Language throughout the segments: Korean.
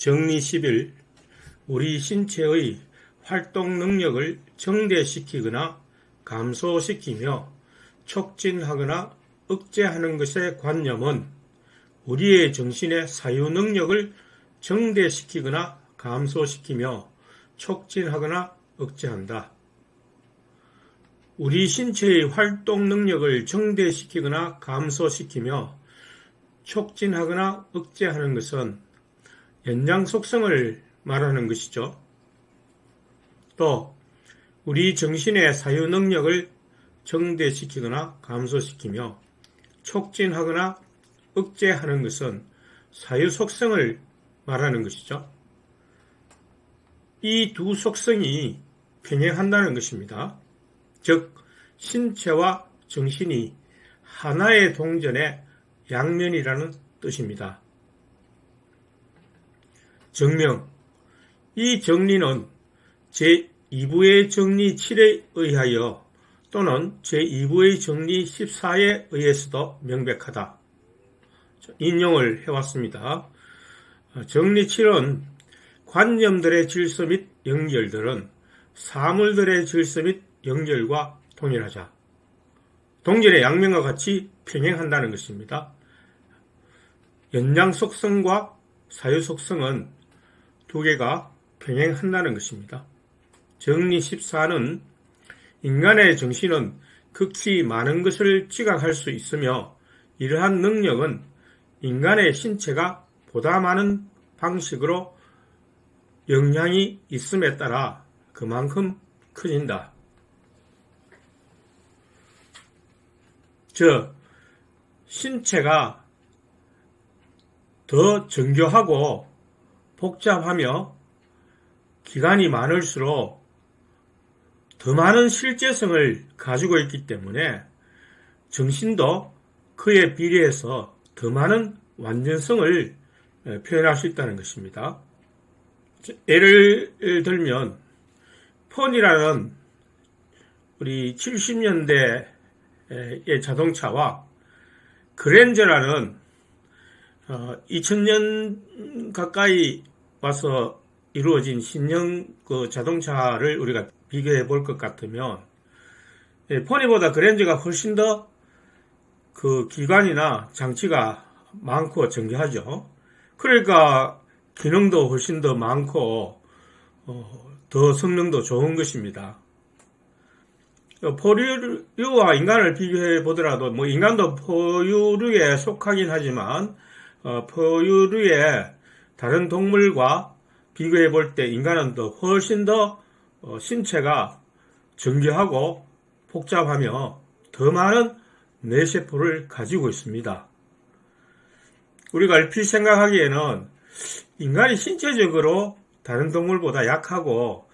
정리 10일 우리 신체의 활동 능력을 증대시키거나 감소시키며 촉진하거나 억제하는 것의 관념은 우리의 정신의 사유 능력을 증대시키거나 감소시키며 촉진하거나 억제한다. 우리 신체의 활동 능력을 증대시키거나 감소시키며 촉진하거나 억제하는 것은 연장 속성을 말하는 것이죠. 또 우리 정신의 사유 능력을 증대시키거나 감소시키며 촉진하거나 억제하는 것은 사유 속성을 말하는 것이죠. 이 두 속성이 평행한다는 것입니다. 즉 신체와 정신이 하나의 동전의 양면이라는 뜻입니다. 정명. 이 정리는 제2부의 정리 7에 의하여 또는 제2부의 정리 14에 의해서도 명백하다. 인용을 해왔습니다. 정리 7은 관념들의 질서 및 연결들은 사물들의 질서 및 연결과 동일하자. 동전의 양면과 같이 평행한다는 것입니다. 연장 속성과 사유 속성은 두 개가 평행한다는 것입니다. 정리 14는 인간의 정신은 극히 많은 것을 지각할 수 있으며 이러한 능력은 인간의 신체가 보다 많은 방식으로 영향이 있음에 따라 그만큼 커진다. 즉 신체가 더 정교하고 복잡하며 기관이 많을수록 더 많은 실제성을 가지고 있기 때문에 정신도 그에 비례해서 더 많은 완전성을 표현할 수 있다는 것입니다. 예를 들면 폰이라는 우리 70년대의 자동차와 그랜저라는 2000년 가까이 와서 이루어진 신형 그 자동차를 우리가 비교해 볼 것 같으면 포니보다 그랜저가 훨씬 더 그 기관이나 장치가 많고 정교하죠. 그러니까 기능도 훨씬 더 많고 더 성능도 좋은 것입니다. 포유류와 인간을 비교해 보더라도 뭐 인간도 포유류에 속하긴 하지만 포유류의 다른 동물과 비교해 볼 때 인간은 더 훨씬 더 신체가 정교하고 복잡하며 더 많은 뇌세포를 가지고 있습니다. 우리가 얼핏 생각하기에는 인간이 신체적으로 다른 동물보다 약하고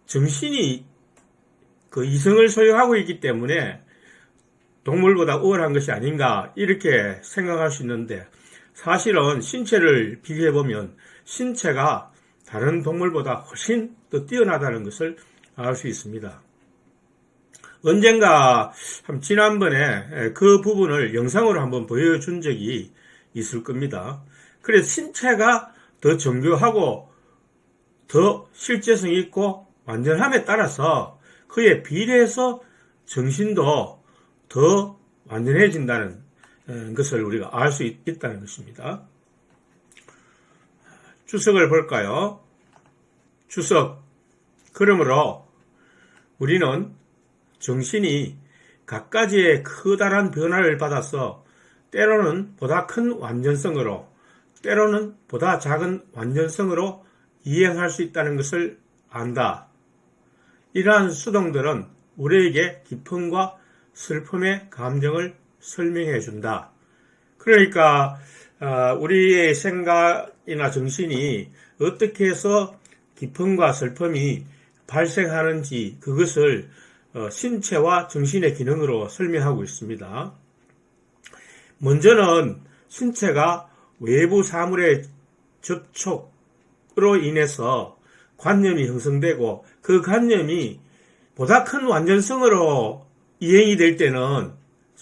정신이 그 이성을 소유하고 있기 때문에 동물보다 우월한 것이 아닌가 이렇게 생각할 수 있는데 사실은 신체를 비교해 보면 신체가 다른 동물보다 훨씬 더 뛰어나다는 것을 알 수 있습니다. 언젠가 지난번에 그 부분을 영상으로 한번 보여준 적이 있을 겁니다. 그래서 신체가 더 정교하고 더 실제성 있고 완전함에 따라서 그에 비례해서 정신도 더 완전해진다는 것을 우리가 알 수 있다는 것입니다. 주석을 볼까요? 주석. 그러므로 우리는 정신이 갖가지의 커다란 변화를 받아서 때로는 보다 큰 완전성으로 때로는 보다 작은 완전성으로 이행할 수 있다는 것을 안다. 이러한 수동들은 우리에게 기쁨과 슬픔의 감정을 설명해 준다. 그러니까 우리의 생각이나 정신이 어떻게 해서 기쁨과 슬픔이 발생하는지 그것을 신체와 정신의 기능으로 설명하고 있습니다. 먼저는 신체가 외부 사물의 접촉으로 인해서 관념이 형성되고 그 관념이 보다 큰 완전성으로 이행이 될 때는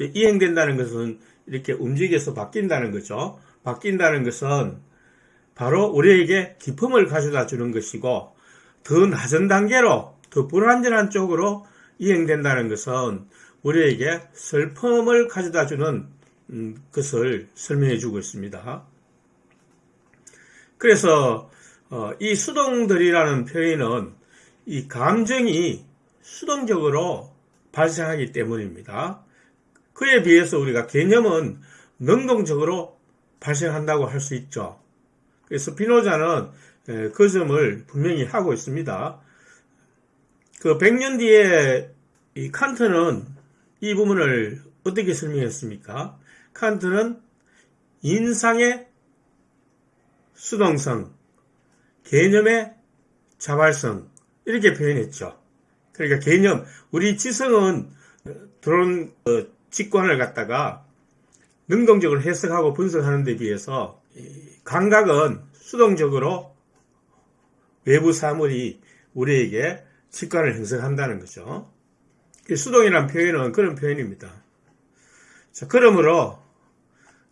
이행된다는 것은 이렇게 움직여서 바뀐다는 거죠. 바뀐다는 것은 바로 우리에게 기쁨을 가져다 주는 것이고, 더 낮은 단계로 더 불완전한 쪽으로 이행된다는 것은 우리에게 슬픔을 가져다 주는 것을 설명해 주고 있습니다. 그래서 이 수동들이라는 표현은 이 감정이 수동적으로 발생하기 때문입니다. 그에 비해서 우리가 개념은 능동적으로 발생한다고 할 수 있죠. 그래서 스피노자는 그 점을 분명히 하고 있습니다. 그 100년 뒤에 이 칸트는 이 부분을 어떻게 설명했습니까? 칸트는 인상의 수동성, 개념의 자발성 이렇게 표현했죠. 그러니까 개념, 우리 지성은 들어온 직관을 갖다가 능동적으로 해석하고 분석하는 데 비해서 감각은 수동적으로 외부 사물이 우리에게 직관을 형성한다는 거죠. 수동이라는 표현은 그런 표현입니다. 자, 그러므로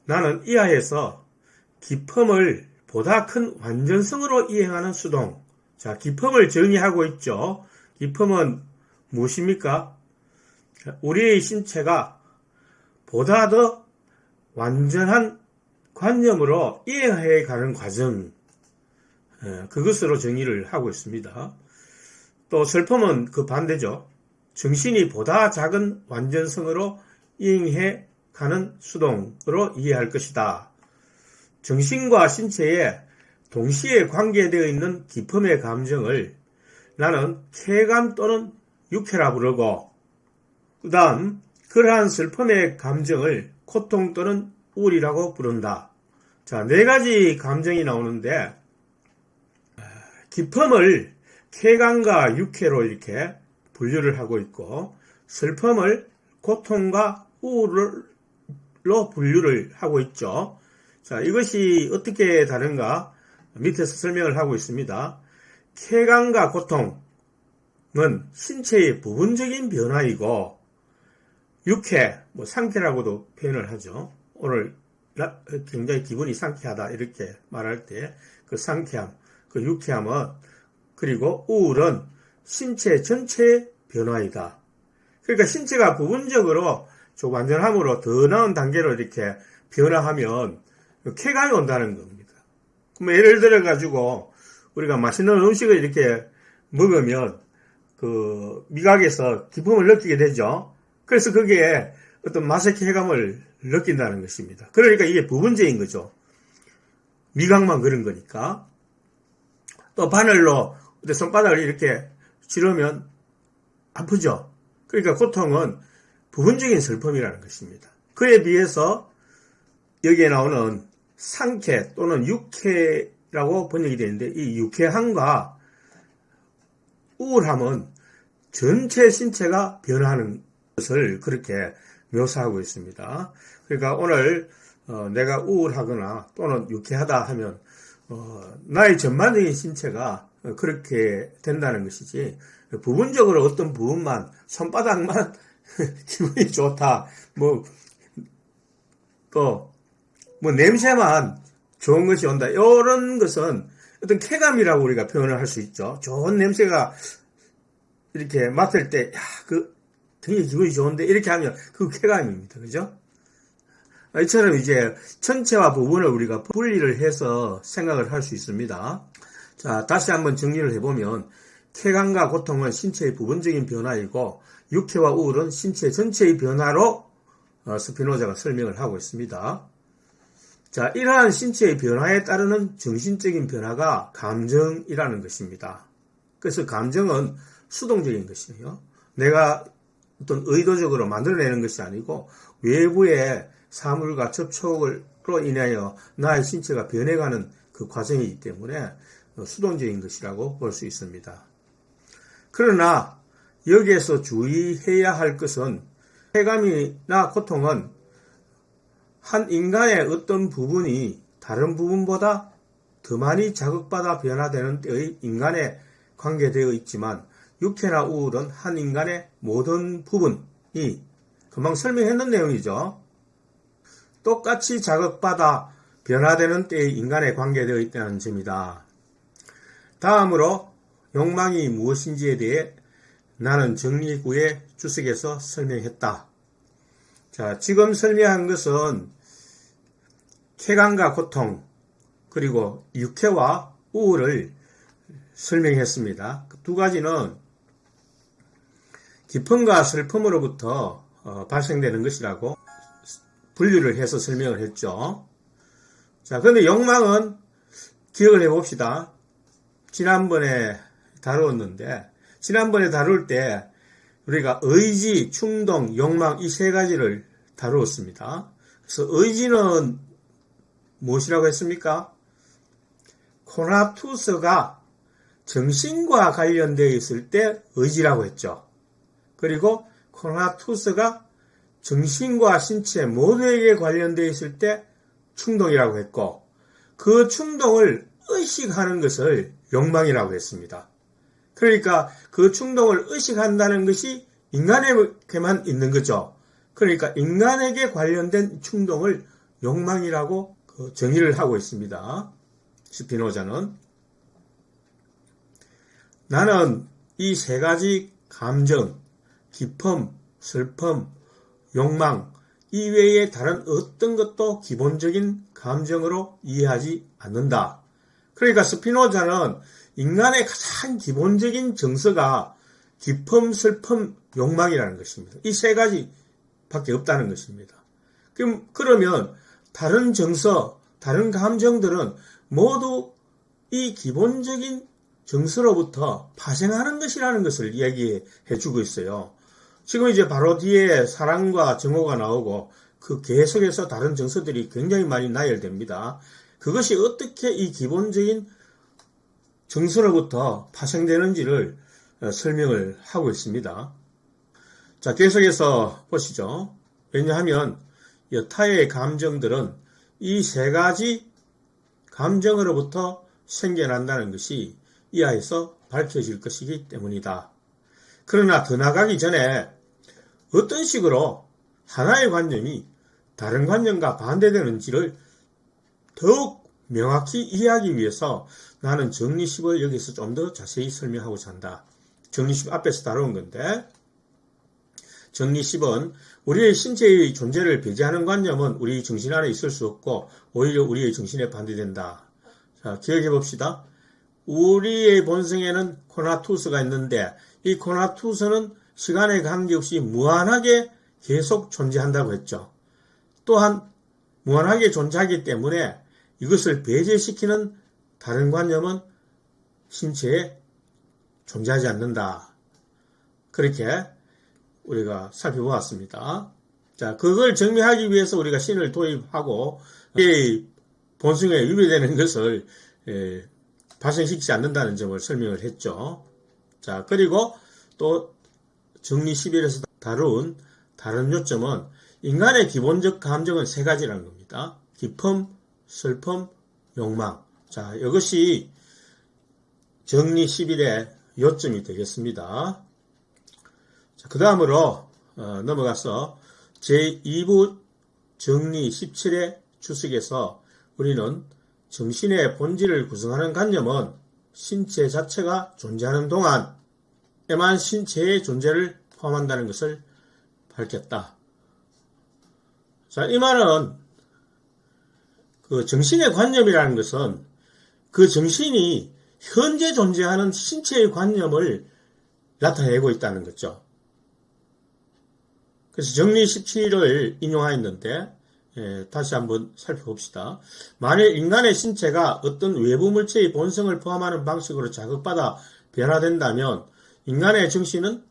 나는 이하에서 기품을 보다 큰 완전성으로 이행하는 수동. 자, 기품을 정의하고 있죠. 기품은 무엇입니까? 우리의 신체가 보다 더 완전한 관념으로 이행해 가는 과정, 그것으로 정의를 하고 있습니다. 또 슬픔은 그 반대죠. 정신이 보다 작은 완전성으로 이행해 가는 수동으로 이해할 것이다. 정신과 신체에 동시에 관계되어 있는 기품의 감정을 나는 쾌감 또는 유쾌라 부르고, 그 다음 그러한 슬픔의 감정을 고통 또는 우울이라고 부른다. 자, 네 가지 감정이 나오는데, 기품을 쾌감과 유쾌로 이렇게 분류를 하고 있고, 슬픔을 고통과 우울로 분류를 하고 있죠. 자, 이것이 어떻게 다른가 밑에서 설명을 하고 있습니다. 쾌감과 고통은 신체의 부분적인 변화이고, 유쾌, 상쾌라고도 표현을 하죠. 오늘 굉장히 기분이 상쾌하다 이렇게 말할 때 그 상쾌함, 그 유쾌함은, 그리고 우울은 신체 전체의 변화이다. 그러니까 신체가 부분적으로 좀 완전함으로 더 나은 단계로 이렇게 변화하면 쾌감이 온다는 겁니다. 그럼 예를 들어 가지고 우리가 맛있는 음식을 이렇게 먹으면 그 미각에서 기쁨을 느끼게 되죠. 그래서 거기에 어떤 맛의 쾌감을 느낀다는 것입니다. 그러니까 이게 부분적인 거죠. 미각만 그런 거니까. 또 바늘로 손바닥을 이렇게 찌르면 아프죠. 그러니까 고통은 부분적인 슬픔이라는 것입니다. 그에 비해서 여기에 나오는 상쾌 또는 유쾌라고 번역이 되는데, 이 유쾌함과 우울함은 전체 신체가 변하는 것을 그렇게 묘사하고 있습니다. 그러니까 오늘 내가 우울하거나 또는 유쾌하다 하면 나의 전반적인 신체가 그렇게 된다는 것이지, 부분적으로 어떤 부분만, 손바닥만 기분이 좋다, 또 냄새만 좋은 것이 온다, 이런 것은 어떤 쾌감이라고 우리가 표현을 할 수 있죠. 좋은 냄새가 이렇게 맡을 때, 되게 기분이 좋은데, 이렇게 하면 그 쾌감입니다. 그죠? 이처럼 이제 전체와 부분을 우리가 분리를 해서 생각을 할 수 있습니다. 자, 다시 한번 정리를 해보면, 쾌감과 고통은 신체의 부분적인 변화이고, 유쾌와 우울은 신체 전체의 변화로 스피노자가 설명을 하고 있습니다. 자, 이러한 신체의 변화에 따르는 정신적인 변화가 감정이라는 것입니다. 그래서 감정은 수동적인 것이에요. 내가 어떤 의도적으로 만들어내는 것이 아니고 외부의 사물과 접촉으로 인하여 나의 신체가 변해가는 그 과정이기 때문에 수동적인 것이라고 볼 수 있습니다. 그러나 여기에서 주의해야 할 것은, 쾌감이나 고통은 한 인간의 어떤 부분이 다른 부분보다 더 많이 자극받아 변화되는 때의 인간에 관계되어 있지만, 유쾌나 우울은 한 인간의 모든 부분이, 금방 설명했는 내용이죠. 똑같이 자극받아 변화되는 때의 인간에 관계되어 있다는 점이다. 다음으로 욕망이 무엇인지에 대해 나는 정리구의 주석에서 설명했다. 자, 지금 설명한 것은 쾌감과 고통, 그리고 유쾌와 우울을 설명했습니다. 그 두 가지는 기쁨과 슬픔으로부터 발생되는 것이라고 분류를 해서 설명을 했죠. 자, 그런데 욕망은 기억을 해봅시다. 지난번에 다루었는데, 지난번에 다룰 때 우리가 의지, 충동, 욕망 이 세 가지를 다루었습니다. 그래서 의지는 무엇이라고 했습니까? 코나투스가 정신과 관련되어 있을 때 의지라고 했죠. 그리고 코나투스가 정신과 신체 모두에게 관련되어 있을 때 충동이라고 했고, 그 충동을 의식하는 것을 욕망이라고 했습니다. 그러니까 그 충동을 의식한다는 것이 인간에게만 있는 거죠. 그러니까 인간에게 관련된 충동을 욕망이라고 정의를 하고 있습니다. 스피노자는. 나는 이 세 가지 감정, 기쁨, 슬픔, 욕망 이외에 다른 어떤 것도 기본적인 감정으로 이해하지 않는다. 그러니까 스피노자는 인간의 가장 기본적인 정서가 기쁨, 슬픔, 욕망이라는 것입니다. 이 세 가지밖에 없다는 것입니다. 그러면 다른 정서, 다른 감정들은 모두 이 기본적인 정서로부터 파생하는 것이라는 것을 이야기해 주고 있어요. 지금 이제 바로 뒤에 사랑과 정오가 나오고 그 계속해서 다른 정서들이 굉장히 많이 나열됩니다. 그것이 어떻게 이 기본적인 정서로부터 파생되는지를 설명을 하고 있습니다. 자, 계속해서 보시죠. 왜냐하면 여타의 감정들은 이 세 가지 감정으로부터 생겨난다는 것이 이하에서 밝혀질 것이기 때문이다. 그러나 더 나가기 전에 어떤 식으로 하나의 관념이 다른 관념과 반대되는지를 더욱 명확히 이해하기 위해서 나는 정리 10을 여기서 좀 더 자세히 설명하고자 한다. 정리 10 앞에서 다룬 건데, 정리 10은 우리의 신체의 존재를 배제하는 관념은 우리 정신 안에 있을 수 없고 오히려 우리의 정신에 반대된다. 자, 기억해 봅시다. 우리의 본성에는 코나투스가 있는데 이 코나투스는 시간에 관계없이 무한하게 계속 존재한다고 했죠. 또한 무한하게 존재하기 때문에 이것을 배제시키는 다른 관념은 신체에 존재하지 않는다. 그렇게 우리가 살펴보았습니다. 자, 그걸 정리하기 위해서 우리가 신을 도입하고 이 본성에 위배되는 것을 발생시키지 않는다는 점을 설명을 했죠. 자, 그리고 또 정리 11에서 다룬 다른 요점은 인간의 기본적 감정은 세 가지라는 겁니다. 기쁨, 슬픔, 욕망. 자, 이것이 정리 11의 요점이 되겠습니다. 자, 그 다음으로 넘어가서 제2부 정리 17의 주석에서 우리는 정신의 본질을 구성하는 관념은 신체 자체가 존재하는 동안에만 신체의 존재를 포함한다는 것을 밝혔다. 자, 이 말은 그 정신의 관념이라는 것은 그 정신이 현재 존재하는 신체의 관념을 나타내고 있다는 거죠. 그래서 정리 17을 인용하였는데 다시 한번 살펴봅시다. 만일 인간의 신체가 어떤 외부 물체의 본성을 포함하는 방식으로 자극받아 변화된다면 인간의 정신은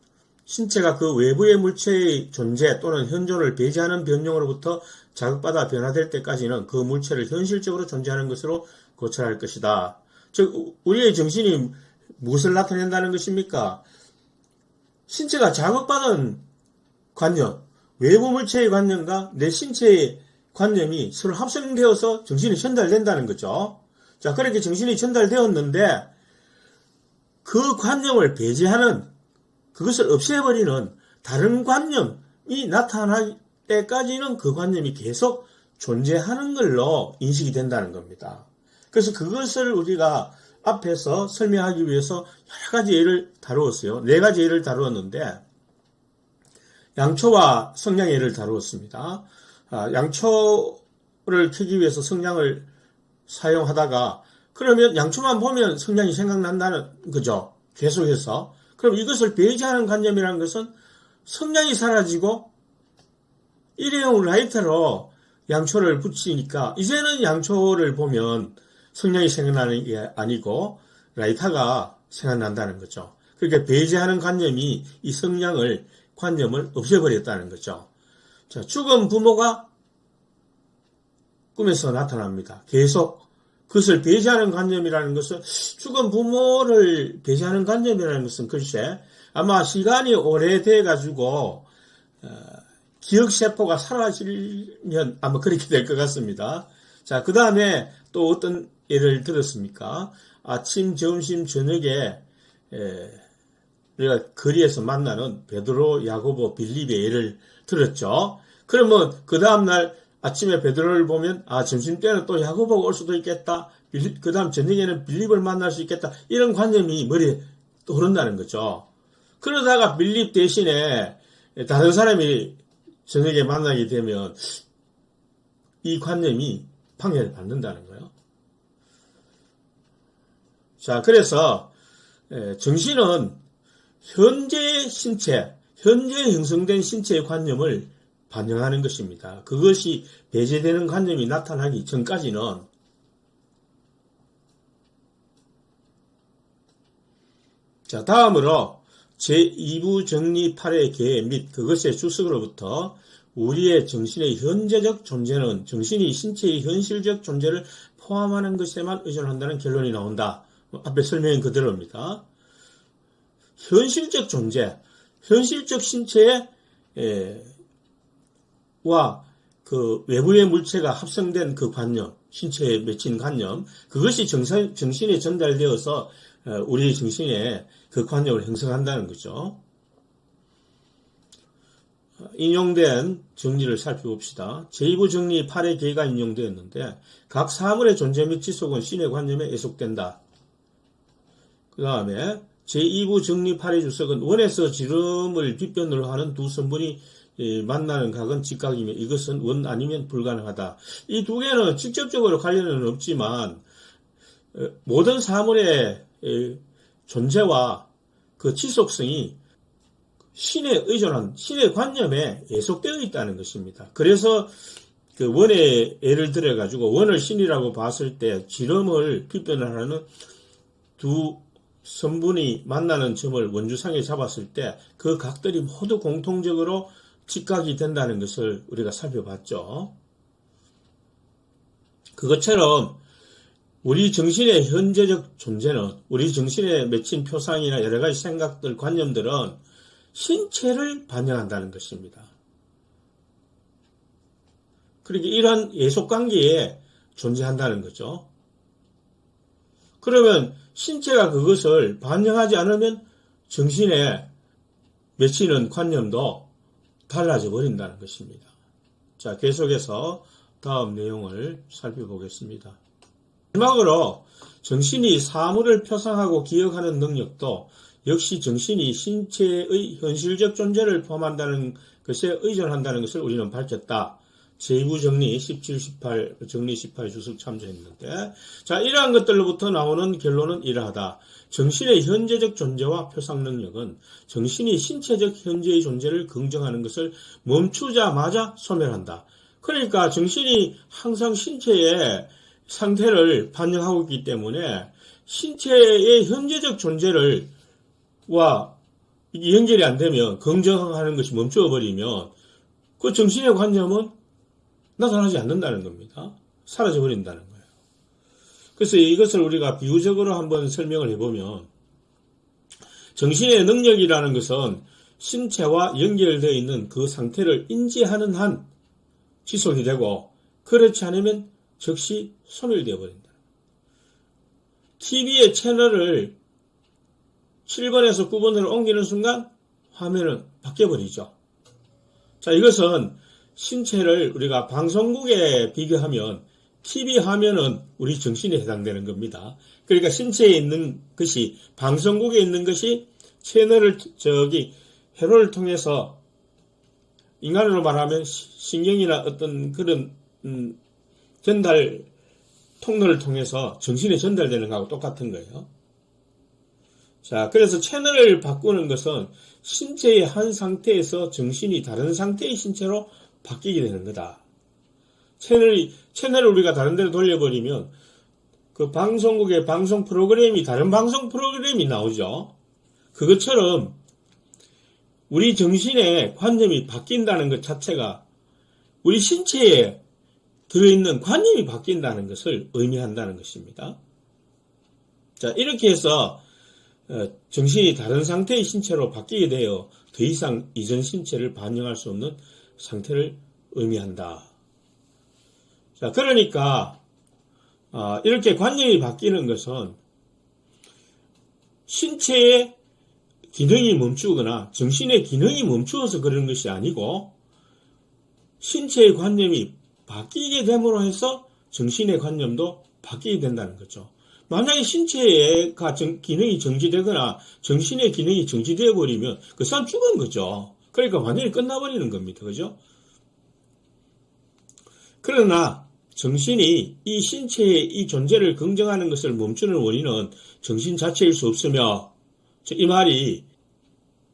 신체가 그 외부의 물체의 존재 또는 현존을 배제하는 변형으로부터 자극받아 변화될 때까지는 그 물체를 현실적으로 존재하는 것으로 고찰할 것이다. 즉 우리의 정신이 무엇을 나타낸다는 것입니까? 신체가 자극받은 관념, 외부 물체의 관념과 내 신체의 관념이 서로 합성되어서 정신이 전달된다는 거죠. 자, 그렇게 정신이 전달되었는데 그 관념을 배제하는, 그것을 없애버리는 다른 관념이 나타날 때까지는 그 관념이 계속 존재하는 걸로 인식이 된다는 겁니다. 그래서 그것을 우리가 앞에서 설명하기 위해서 여러 가지 예를 다루었어요. 네 가지 예를 다루었는데 양초와 성냥 예를 다루었습니다. 양초를 켜기 위해서 성냥을 사용하다가 그러면 양초만 보면 성냥이 생각난다는 거죠. 계속해서. 그럼 이것을 배제하는 관념이라는 것은 성냥이 사라지고 일회용 라이터로 양초를 붙이니까 이제는 양초를 보면 성냥이 생각나는 게 아니고 라이터가 생각난다는 거죠. 그러니까 배제하는 관념이 이 관념을 없애버렸다는 거죠. 자, 죽은 부모가 꿈에서 나타납니다. 계속 그것을 배제하는 관념이라는 것은 죽은 부모를 배제하는 관념이라는 것은 글쎄 아마 시간이 오래돼 가지고 기억세포가 사라지면 아마 그렇게 될 것 같습니다. 자, 그 다음에 또 어떤 예를 들었습니까? 아침, 점심, 저녁에 우리가 거리에서 만나는 베드로, 야고보, 빌립의 예를 들었죠. 그러면 그 다음날 아침에 베드로를 보면 점심때는 또 야고보가 올 수도 있겠다. 그 다음 저녁에는 빌립을 만날 수 있겠다. 이런 관념이 머리에 떠오른다는 거죠. 그러다가 빌립 대신에 다른 사람이 저녁에 만나게 되면 이 관념이 방해를 받는다는 거예요. 자, 그래서 정신은 현재 신체, 현재 형성된 신체의 관념을 반영하는 것입니다. 그것이 배제되는 관념이 나타나기 전까지는 자, 다음으로 제2부 정리 8의 계획 및 그것의 주석으로부터 우리의 정신의 현재적 존재는 정신이 신체의 현실적 존재를 포함하는 것에만 의존한다는 결론이 나온다. 앞에 설명한 그대로입니다. 현실적 존재, 현실적 신체와 그 외부의 물체가 합성된 그 관념, 신체에 맺힌 관념, 그것이 정신에 전달되어서 우리 정신에 그 관념을 형성한다는 거죠. 인용된 정리를 살펴봅시다. 제2부 정리 8의 계가 인용되었는데 각 사물의 존재 및 지속은 신의 관념에 예속된다. 그 다음에 제2부 정리 8의 주석은 원에서 지름을 빗변으로 하는 두 선분이 만나는 각은 직각이며 이것은 원 아니면 불가능하다. 이 두 개는 직접적으로 관련은 없지만 모든 사물의 존재와 그 지속성이 신에 의존한 신의 관념에 예속되어 있다는 것입니다. 그래서 그 원의 예를 들어 가지고 원을 신이라고 봤을 때 지름을 빗변을 하는 두 선분이 만나는 점을 원주상에 잡았을 때 그 각들이 모두 공통적으로 직각이 된다는 것을 우리가 살펴봤죠. 그것처럼 우리 정신의 현재적 존재는 우리 정신에 맺힌 표상이나 여러 가지 생각들, 관념들은 신체를 반영한다는 것입니다. 그러니까 이러한 예속관계에 존재한다는 거죠. 그러면 신체가 그것을 반영하지 않으면 정신에 맺히는 관념도 달라져 버린다는 것입니다. 자, 계속해서 다음 내용을 살펴보겠습니다. 마지막으로 정신이 사물을 표상하고 기억하는 능력도 역시 정신이 신체의 현실적 존재를 포함한다는 것에 의존한다는 것을 우리는 밝혔다. 제2부 정리 17, 18, 정리 18 주석 참조했는데, 자, 이러한 것들로부터 나오는 결론은 이러하다. 정신의 현재적 존재와 표상 능력은 정신이 신체적 현재의 존재를 긍정하는 것을 멈추자마자 소멸한다. 그러니까 정신이 항상 신체의 상태를 반영하고 있기 때문에 신체의 현재적 존재를 연결이 안 되면 긍정하는 것이 멈춰버리면 그 정신의 관념은 나타나지 않는다는 겁니다. 사라져버린다는 거예요. 그래서 이것을 우리가 비유적으로 한번 설명을 해보면 정신의 능력이라는 것은 신체와 연결되어 있는 그 상태를 인지하는 한 지속이 되고 그렇지 않으면 즉시 소멸되어 버린다. TV의 채널을 7번에서 9번으로 옮기는 순간 화면은 바뀌어버리죠. 자, 이것은 신체를 우리가 방송국에 비교하면 TV 화면은 우리 정신에 해당되는 겁니다. 그러니까 신체에 있는 것이, 방송국에 있는 것이 채널을, 회로를 통해서 인간으로 말하면 신경이나 어떤 그런 전달 통로를 통해서 정신에 전달되는 거하고 똑같은 거예요. 자, 그래서 채널을 바꾸는 것은 신체의 한 상태에서 정신이 다른 상태의 신체로 바뀌게 되는 거다. 채널을 우리가 다른 데로 돌려버리면 그 방송국의 방송 프로그램이 다른 방송 프로그램이 나오죠. 그것처럼 우리 정신의 관념이 바뀐다는 것 자체가 우리 신체에 들어있는 관념이 바뀐다는 것을 의미한다는 것입니다. 자, 이렇게 해서 정신이 다른 상태의 신체로 바뀌게 되어 더 이상 이전 신체를 반영할 수 없는 상태를 의미한다. 자, 그러니까 이렇게 관념이 바뀌는 것은 신체의 기능이 멈추거나 정신의 기능이 멈추어서 그런 것이 아니고 신체의 관념이 바뀌게 됨으로 해서 정신의 관념도 바뀌게 된다는 거죠. 만약에 신체가 기능이 정지되거나 정신의 기능이 정지되어 버리면 그 사람 죽은 거죠. 그러니까 완전히 끝나버리는 겁니다. 그죠? 그러나 정신이 이 신체의 이 존재를 긍정하는 것을 멈추는 원인은 정신 자체일 수 없으며, 이 말이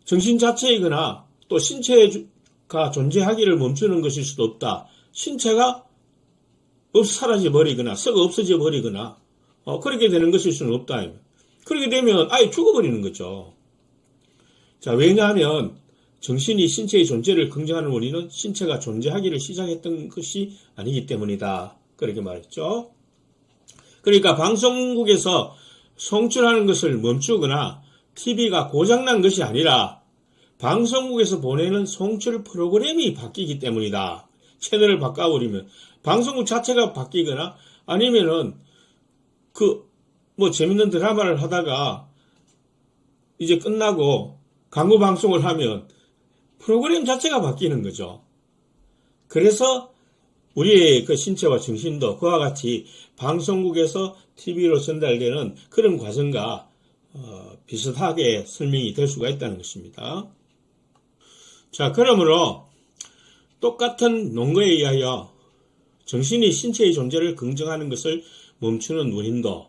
정신 자체이거나 또 신체가 존재하기를 멈추는 것일 수도 없다. 신체가 사라져 버리거나 썩어 없어져 버리거나 그렇게 되는 것일 수는 없다. 그렇게 되면 아예 죽어버리는 거죠. 자, 왜냐하면 정신이 신체의 존재를 긍정하는 원인은 신체가 존재하기를 시작했던 것이 아니기 때문이다. 그렇게 말했죠. 그러니까 방송국에서 송출하는 것을 멈추거나 TV가 고장난 것이 아니라 방송국에서 보내는 송출 프로그램이 바뀌기 때문이다. 채널을 바꿔버리면 방송국 자체가 바뀌거나 아니면은 재밌는 드라마를 하다가 이제 끝나고 광고 방송을 하면 프로그램 자체가 바뀌는 거죠. 그래서 우리의 그 신체와 정신도 그와 같이 방송국에서 TV로 전달되는 그런 과정과 비슷하게 설명이 될 수가 있다는 것입니다. 자, 그러므로 똑같은 논거에 의하여 정신이 신체의 존재를 긍정하는 것을 멈추는 원인도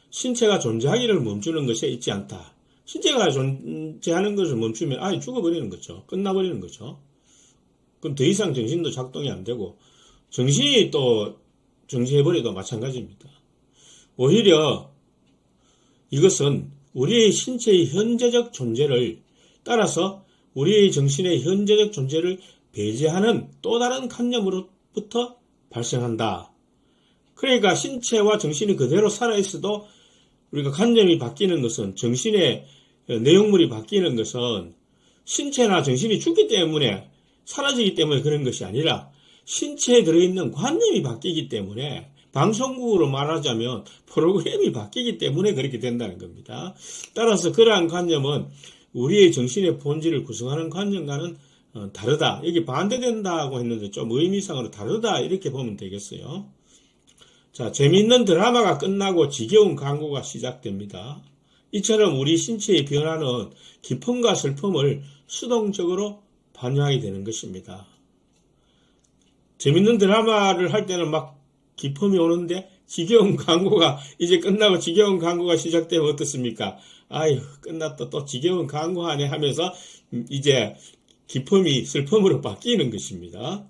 신체가 존재하기를 멈추는 것에 있지 않다. 신체가 존재하는 것을 멈추면 아예 죽어버리는 거죠. 끝나버리는 거죠. 그럼 더 이상 정신도 작동이 안 되고 정신이 또 정지해버려도 마찬가지입니다. 오히려 이것은 우리의 신체의 현재적 존재를 따라서 우리의 정신의 현재적 존재를 배제하는 또 다른 관념으로부터 발생한다. 그러니까 신체와 정신이 그대로 살아있어도 우리가 관념이 바뀌는 것은, 정신의 내용물이 바뀌는 것은 신체나 정신이 죽기 때문에, 사라지기 때문에 그런 것이 아니라 신체에 들어있는 관념이 바뀌기 때문에, 방송국으로 말하자면 프로그램이 바뀌기 때문에 그렇게 된다는 겁니다. 따라서 그러한 관념은 우리의 정신의 본질을 구성하는 관념과는 다르다. 여기 반대된다고 했는데 좀 의미상으로 다르다 이렇게 보면 되겠어요. 자, 재미있는 드라마가 끝나고 지겨운 광고가 시작됩니다. 이처럼 우리 신체의 변화는 기쁨과 슬픔을 수동적으로 반영하게 되는 것입니다. 재밌는 드라마를 할 때는 막 기쁨이 오는데 지겨운 광고가 이제 끝나고 지겨운 광고가 시작되면 어떻습니까? 아유, 끝났다, 또 지겨운 광고 하네 하면서 이제 기쁨이 슬픔으로 바뀌는 것입니다.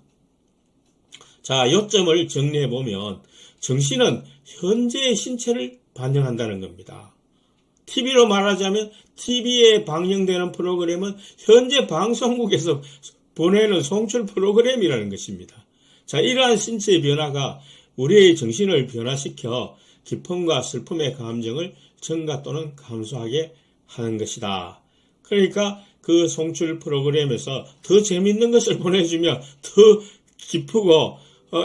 자, 요점을 정리해보면 정신은 현재의 신체를 반영한다는 겁니다. TV로 말하자면 TV에 방영되는 프로그램은 현재 방송국에서 보내는 송출 프로그램이라는 것입니다. 자, 이러한 신체의 변화가 우리의 정신을 변화시켜 기쁨과 슬픔의 감정을 증가 또는 감소하게 하는 것이다. 그러니까 그 송출 프로그램에서 더 재밌는 것을 보내주면 더 기쁘고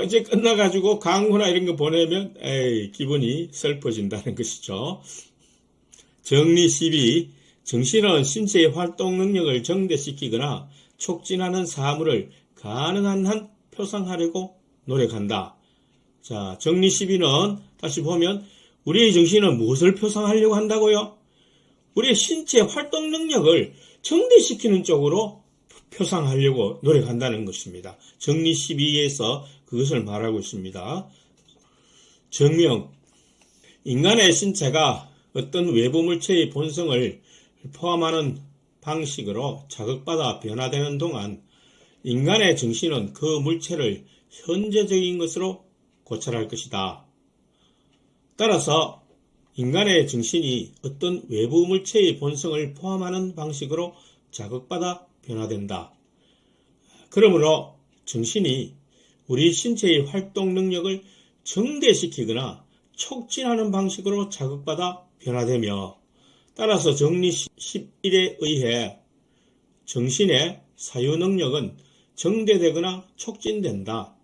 이제 끝나가지고 광고나 이런 거 보내면 기분이 슬퍼진다는 것이죠. 정리 12. 정신은 신체의 활동 능력을 증대시키거나 촉진하는 사물을 가능한 한 표상하려고 노력한다. 자, 정리 12는 다시 보면 우리의 정신은 무엇을 표상하려고 한다고요? 우리의 신체 활동 능력을 증대시키는 쪽으로 표상하려고 노력한다는 것입니다. 정리 12에서 그것을 말하고 있습니다. 정명, 인간의 신체가 어떤 외부 물체의 본성을 포함하는 방식으로 자극받아 변화되는 동안 인간의 정신은 그 물체를 현재적인 것으로 고찰할 것이다. 따라서 인간의 정신이 어떤 외부 물체의 본성을 포함하는 방식으로 자극받아 변화된다. 그러므로 정신이 우리 신체의 활동 능력을 증대시키거나 촉진하는 방식으로 자극받아 변화되며, 따라서 정리 11에 의해 정신의 사유 능력은 증대되거나 촉진된다.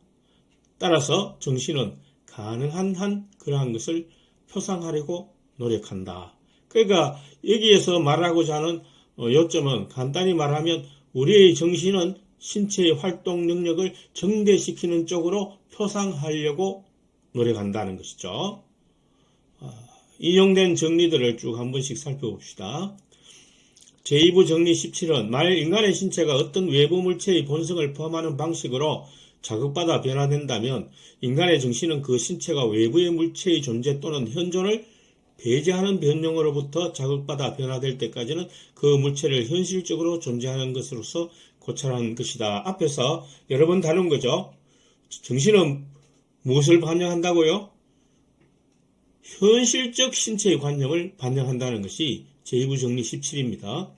따라서 정신은 가능한 한 그러한 것을 표상하려고 노력한다. 그러니까 여기에서 말하고자 하는 요점은 간단히 말하면 우리의 정신은 신체의 활동 능력을 증대시키는 쪽으로 표상하려고 노력한다는 것이죠. 인용된 정리들을 쭉 한 번씩 살펴봅시다. 제2부 정리 17은 만일 인간의 신체가 어떤 외부 물체의 본성을 포함하는 방식으로 자극받아 변화된다면 인간의 정신은 그 신체가 외부의 물체의 존재 또는 현존을 배제하는 변형으로부터 자극받아 변화될 때까지는 그 물체를 현실적으로 존재하는 것으로서 고찰하는 것이다. 앞에서 여러 번 다룬 거죠. 정신은 무엇을 반영한다고요? 현실적 신체의 관념을 반영한다는 것이 제2부 정리 17입니다.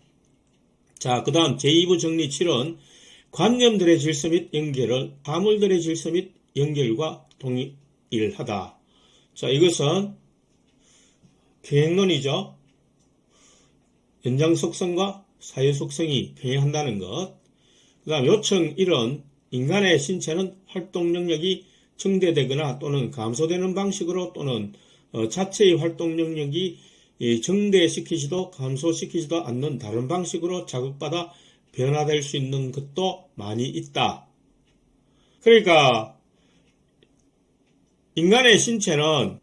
자, 그 다음 제2부 정리 7은 관념들의 질서 및 연결을 사물들의 질서 및 연결과 동일하다. 자, 이것은 평행론이죠. 연장 속성과 사유 속성이 평행한다는 것. 그 다음 요청 1은 인간의 신체는 활동 능력이 증대되거나 또는 감소되는 방식으로 또는 자체의 활동 능력이 증대시키지도 감소시키지도 않는 다른 방식으로 자극받아 변화될 수 있는 것도 많이 있다. 그러니까 인간의 신체는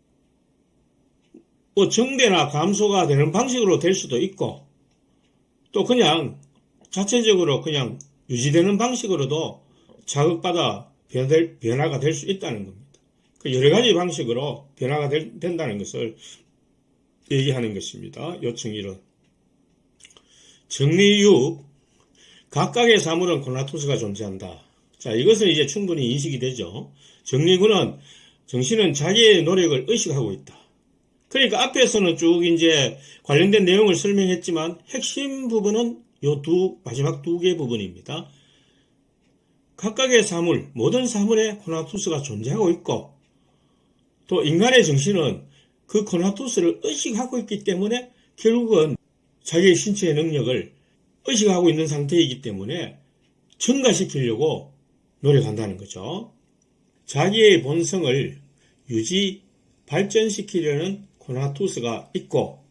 증대나 감소가 되는 방식으로 될 수도 있고 또 그냥 자체적으로 그냥 유지되는 방식으로도 자극받아 변화가 될 수 있다는 겁니다. 그 여러 가지 방식으로 변화가 된다는 것을 얘기하는 것입니다. 요청 1은 정리 6, 각각의 사물은 코나투스가 존재한다. 자, 이것은 이제 충분히 인식이 되죠. 정리 9는 정신은 자기의 노력을 의식하고 있다. 그러니까 앞에서는 쭉 이제 관련된 내용을 설명했지만 핵심 부분은 마지막 두 개 부분입니다. 각각의 사물, 모든 사물에 코나투스가 존재하고 있고 또 인간의 정신은 그 코나투스를 의식하고 있기 때문에 결국은 자기의 신체의 능력을 의식하고 있는 상태이기 때문에 증가시키려고 노력한다는 거죠. 자기의 본성을 발전시키려는 코나투스가 있고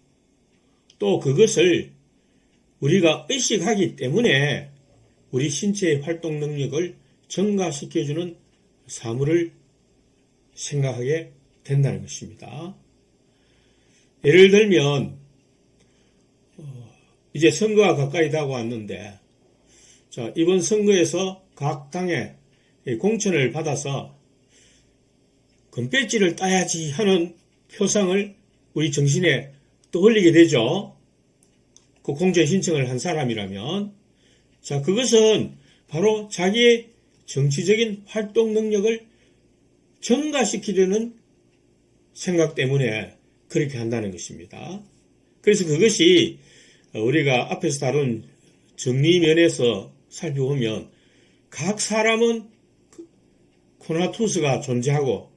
또 그것을 우리가 의식하기 때문에 우리 신체의 활동 능력을 증가시켜주는 사물을 생각하게 된다는 것입니다. 예를 들면 이제 선거가 가까이 다가왔는데 자, 이번 선거에서 각 당의 공천을 받아서 금배지를 따야지 하는 표상을 우리 정신에 떠올리게 되죠. 그 공천 신청을 한 사람이라면 자, 그것은 바로 자기의 정치적인 활동 능력을 증가시키려는 생각 때문에 그렇게 한다는 것입니다. 그래서 그것이 우리가 앞에서 다룬 정리면에서 살펴보면 각 사람은 코나투스가 존재하고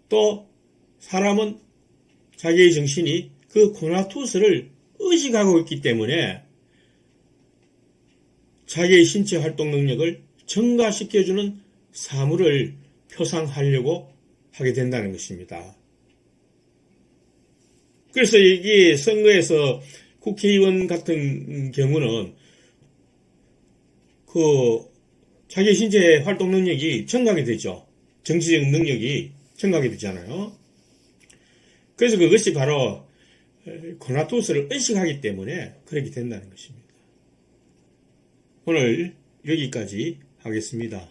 또 사람은 자기의 정신이 그 코나투스를 의식하고 있기 때문에 자기의 신체 활동 능력을 증가시켜주는 사물을 표상하려고 하게 된다는 것입니다. 그래서 이게 선거에서 국회의원 같은 경우는 그 자기 신체 활동 능력이 증가하게 되죠. 정치적 능력이 증가하게 되잖아요. 그래서 그것이 바로 코나투스를 의식하기 때문에 그렇게 된다는 것입니다. 오늘 여기까지 하겠습니다.